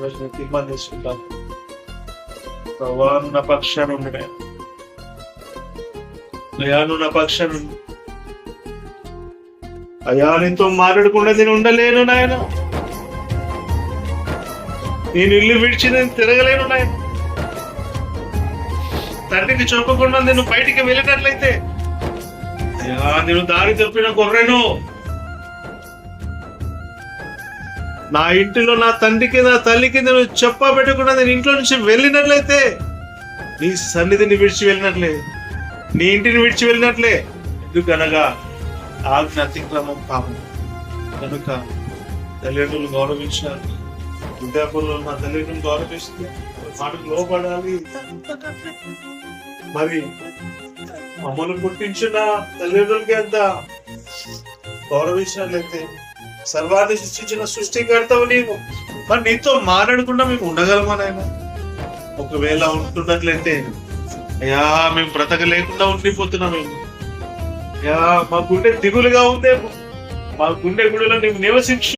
ఈరోజు నేను తీర్మానం తీసుకుంటాను. ప్రభా నువ్వు నా పక్షాన ఉండి అయ్యా, నువ్వు నా పక్షాన ఉండి అయ్యా, నీతో మాట్లాడకుండా నేను ఉండలేను నాయన. నేను ఇల్లు విడిచి నేను తిరగలేను నాయన. తండ్రికి చెప్పకుండా నేను బయటికి వెళ్ళినట్లయితే అయ్యా, నేను దారి తప్పిన గొర్రెను. నా ఇంటిలో నా తండ్రికి నా తల్లికి నేను చెప్పబెట్టకుండా నేను ఇంట్లో నుంచి వెళ్ళినట్లయితే నీ సన్నిధిని విడిచి వెళ్ళినట్లే, నీ ఇంటిని విడిచి వెళ్ళినట్లే. ఎందుకనగా ఆజ్ఞ అతిక్రమం పాపం కనుక తల్లిదండ్రులు గౌరవించాలి. వృద్ధాపంలో నా తల్లిదండ్రులు గౌరవిస్తే మాటకు లోపడాలి. మరి మమ్మల్ని పుట్టించిన తల్లిదండ్రులకి అంత గౌరవించినట్లయితే సర్వాన్ని సృష్టించిన సృష్టికర్తవు నీవు. మరి నీతో మాట్లాడకుండా మేము ఉండగలమా నాయన? ఒకవేళ ఉంటున్నట్లయితే అయ్యా, మేము బ్రతకలేకుండా ఉండిపోతున్నాం. మేము అయ్యా, మా గుండె దిగులుగా ఉందేమో. మా గుండె గుడిలో నీవు నివసించు.